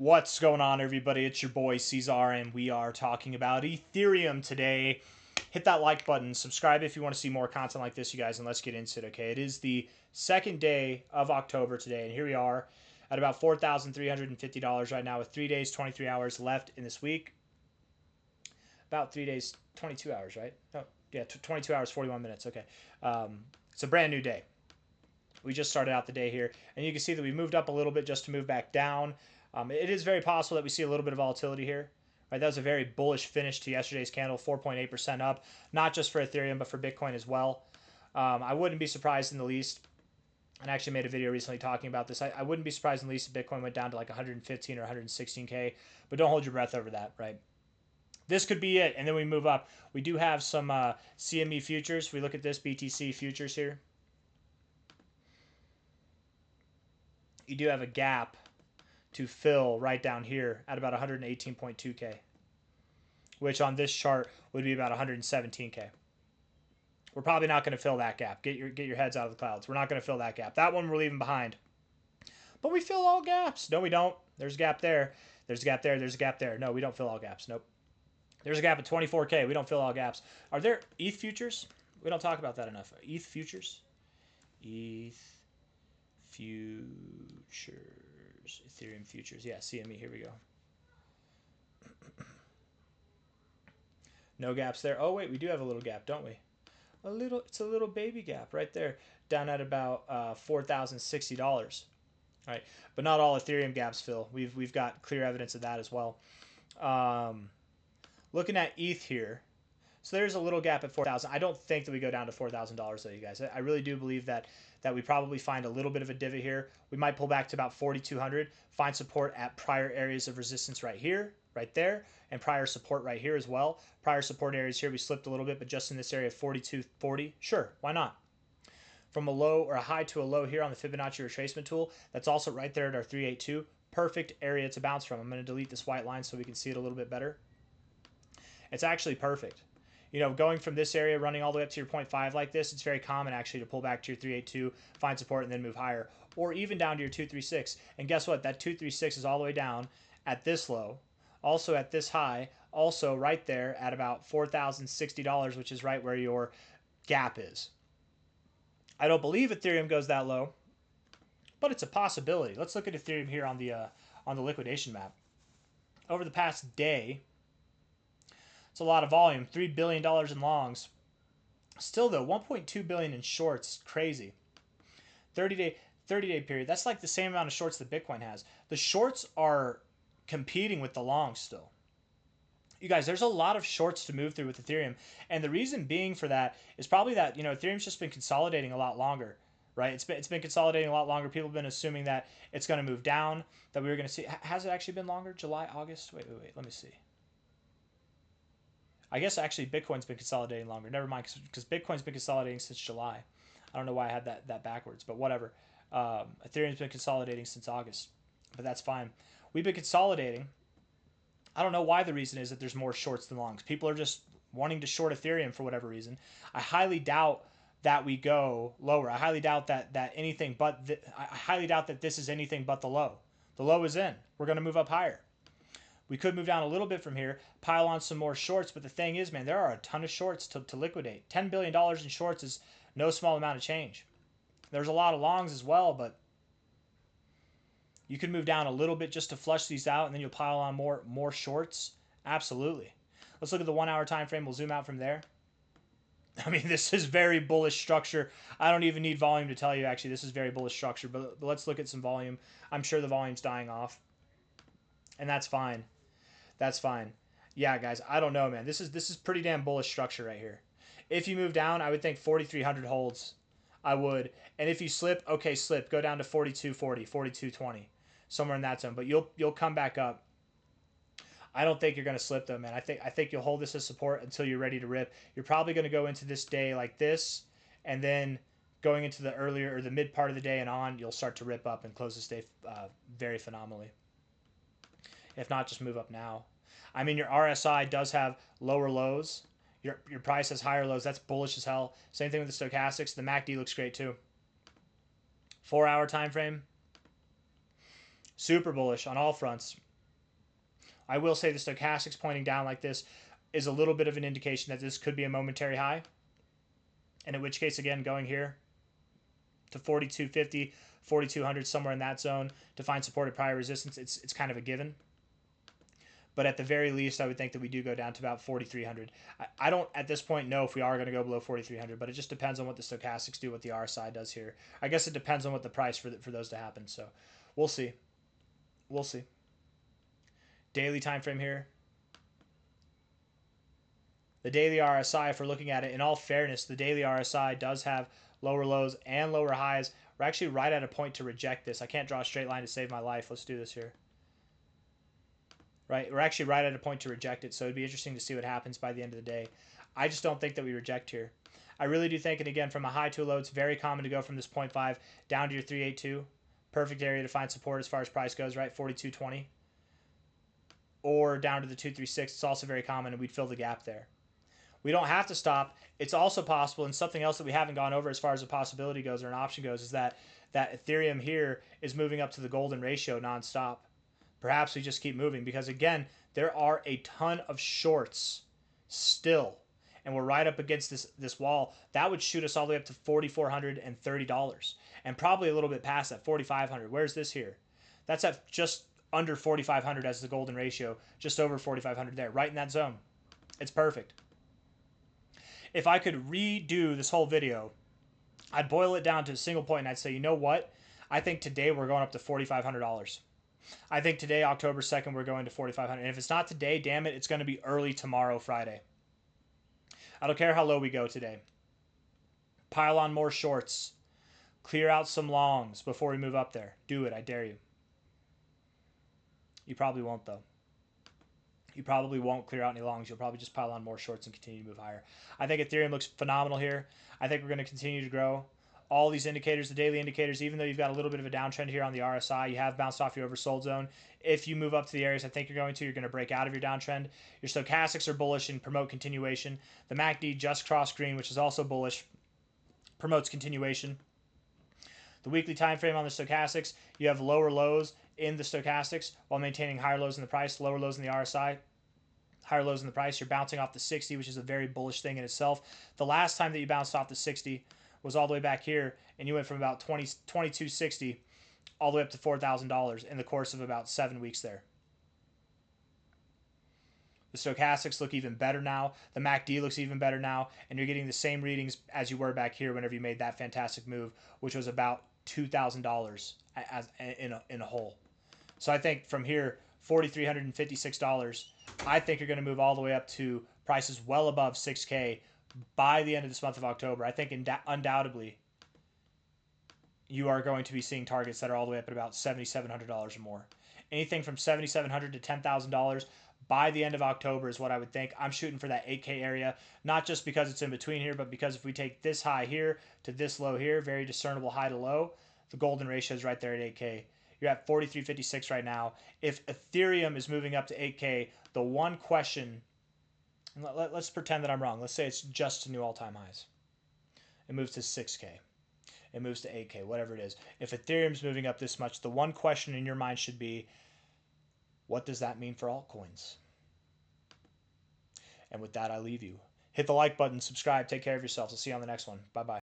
What's going on, everybody? It's your boy C-Zar, and we are talking about Ethereum today. Hit that like button, subscribe if you want to see more content like this, you guys, and let's get into it, okay? It is the second day of October today, and here we are at about $4,350 right now with 3 days, 23 hours left in this week. About 3 days, 22 hours, right? Oh, yeah, 22 hours, 41 minutes, okay. It's a brand new day. We just started out the day here, and you can see that we moved up a little bit just to move back down. It is very possible that we see a little bit of volatility here. Right, that was a very bullish finish to yesterday's candle, 4.8% up, not just for Ethereum, but for Bitcoin as well. I wouldn't be surprised in the least, and I actually made a video recently talking about this. I wouldn't be surprised in the least if Bitcoin went down to like 115 or 116K, but don't hold your breath over that, right? This could be it, and then we move up. We do have some CME futures. If we look at this BTC futures here, you do have a gap to fill right down here at about 118.2K, which on this chart would be about 117K. We're probably not going to fill that gap. Get your heads out of the clouds. We're not going to fill that gap. That one we're leaving behind. But we fill all gaps. No, we don't. There's a gap there. There's a gap there. There's a gap there. No, we don't fill all gaps. Nope. There's a gap at 24K. We don't fill all gaps. Are there ETH futures? We don't talk about that enough. ETH futures? ETH futures. Ethereum futures. Yeah, CME. Here we go. No gaps there. Oh, wait. We do have a little gap, don't we? It's a little baby gap right there, down at about $4,060. All right, but not all Ethereum gaps fill. We've got clear evidence of that as well. Looking at ETH here, so there's a little gap at 4,000. I don't think that we go down to $4,000 though, you guys. I really do believe that we probably find a little bit of a divot here. We might pull back to about 4,200, find support at prior areas of resistance right here, right there, and prior support right here as well. Prior support areas here, we slipped a little bit, but just in this area of 4240, sure, why not? From a low or a high to a low here on the Fibonacci retracement tool, that's also right there at our 382. Perfect area to bounce from. I'm going to delete this white line so we can see it a little bit better. It's actually perfect. You know, going from this area, running all the way up to your 0.5 like this, it's very common actually to pull back to your 382, find support, and then move higher. Or even down to your 236. And guess what? That 236 is all the way down at this low, also at this high, also right there at about $4,060, which is right where your gap is. I don't believe Ethereum goes that low, but it's a possibility. Let's look at Ethereum here on the liquidation map. Over the past day, it's a lot of volume. $3 billion in longs. Still though, 1.2 billion in shorts. Crazy. 30-day period. That's like the same amount of shorts that Bitcoin has. The shorts are competing with the longs still. You guys, there's a lot of shorts to move through with Ethereum, and the reason being for that is probably that, you know, Ethereum's just been consolidating a lot longer, right? It's been consolidating a lot longer. People have been assuming that it's going to move down, that we were going to see. Has it actually been longer? July, August? Wait. Let me see. I guess actually Bitcoin's been consolidating longer. Never mind, because Bitcoin's been consolidating since July. I don't know why I had that backwards, but whatever. Ethereum's been consolidating since August, but that's fine. We've been consolidating. I don't know why the reason is that there's more shorts than longs. People are just wanting to short Ethereum for whatever reason. I highly doubt that we go lower. I highly doubt that anything but I highly doubt that this is anything but the low. The low is in. We're going to move up higher. We could move down a little bit from here, pile on some more shorts, but the thing is, man, there are a ton of shorts to liquidate. $10 billion in shorts is no small amount of change. There's a lot of longs as well, but you could move down a little bit just to flush these out, and then you'll pile on more shorts. Absolutely. Let's look at the 1 hour time frame. We'll zoom out from there. I mean, this is very bullish structure. I don't even need volume to tell you, actually, this is very bullish structure, but let's look at some volume. I'm sure the volume's dying off, and that's fine. That's fine. Yeah, guys, I don't know, man. This is pretty damn bullish structure right here. If you move down, I would think 4,300 holds. I would. And if you slip, okay, slip. Go down to 4240, 4220, somewhere in that zone. But you'll come back up. I don't think you're going to slip though, man. I think you'll hold this as support until you're ready to rip. You're probably going to go into this day like this, and then going into the earlier or the mid part of the day and on, you'll start to rip up and close this day very phenomenally. If not, just move up now. I mean, your RSI does have lower lows. Your price has higher lows. That's bullish as hell. Same thing with the stochastics. The MACD looks great too. 4 hour time frame. Super bullish on all fronts. I will say the stochastics pointing down like this is a little bit of an indication that this could be a momentary high. And in which case, again, going here to 4250, 4200, somewhere in that zone to find support at prior resistance, it's kind of a given. But at the very least, I would think that we do go down to about 4,300. I don't, at this point, know if we are going to go below 4,300, but it just depends on what the stochastics do, what the RSI does here. I guess it depends on what the price for those to happen. So we'll see. We'll see. Daily time frame here. The daily RSI, if we're looking at it, in all fairness, the daily RSI does have lower lows and lower highs. We're actually right at a point to reject this. I can't draw a straight line to save my life. Let's do this here. Right, we're actually right at a point to reject it, so it'd be interesting to see what happens by the end of the day. I just don't think that we reject here. I really do think, and again, from a high to a low, it's very common to go from this 0.5 down to your 382. Perfect area to find support as far as price goes, right? 42.20. Or down to the 236. It's also very common, and we'd fill the gap there. We don't have to stop. It's also possible, and something else that we haven't gone over as far as a possibility goes or an option goes, is that Ethereum here is moving up to the golden ratio nonstop. Perhaps we just keep moving because, again, there are a ton of shorts still, and we're right up against this wall. That would shoot us all the way up to $4,430 and probably a little bit past that, $4,500. Where's this here? That's at just under 4,500 as the golden ratio, just over 4,500 there, right in that zone. It's perfect. If I could redo this whole video, I'd boil it down to a single point and I'd say, you know what? I think today we're going up to $4,500. I think today, October 2nd, we're going to 4,500. And if it's not today, damn it, it's going to be early tomorrow, Friday. I don't care how low we go today. Pile on more shorts. Clear out some longs before we move up there. Do it, I dare you. You probably won't, though. You probably won't clear out any longs. You'll probably just pile on more shorts and continue to move higher. I think Ethereum looks phenomenal here. I think we're going to continue to grow. All these indicators, the daily indicators, even though you've got a little bit of a downtrend here on the RSI, you have bounced off your oversold zone. If you move up to the areas I think you're going to break out of your downtrend. Your stochastics are bullish and promote continuation. The MACD just crossed green, which is also bullish, promotes continuation. The weekly time frame on the stochastics, you have lower lows in the stochastics while maintaining higher lows in the price, lower lows in the RSI. Higher lows in the price. You're bouncing off the 60, which is a very bullish thing in itself. The last time that you bounced off the 60 was all the way back here, and you went from about 2260 all the way up to $4,000 in the course of about 7 weeks there. The stochastics look even better now. The MACD looks even better now, and you're getting the same readings as you were back here whenever you made that fantastic move, which was about $2,000 in a hole. So I think from here, $4,356, I think you're going to move all the way up to prices well above 6K by the end of this month of October. I think undoubtedly you are going to be seeing targets that are all the way up at about $7,700 or more. Anything from $7,700 to $10,000 by the end of October is what I would think. I'm shooting for that 8K area, not just because it's in between here, but because if we take this high here to this low here, very discernible high to low, the golden ratio is right there at 8K. You're at 43.56 right now. If Ethereum is moving up to 8K, the one question, let's pretend that I'm wrong. Let's say it's just to new all-time highs. It moves to 6K. It moves to 8K, whatever it is. If Ethereum's moving up this much, the one question in your mind should be, what does that mean for altcoins? And with that, I leave you. Hit the like button, subscribe, take care of yourselves. I'll see you on the next one. Bye-bye.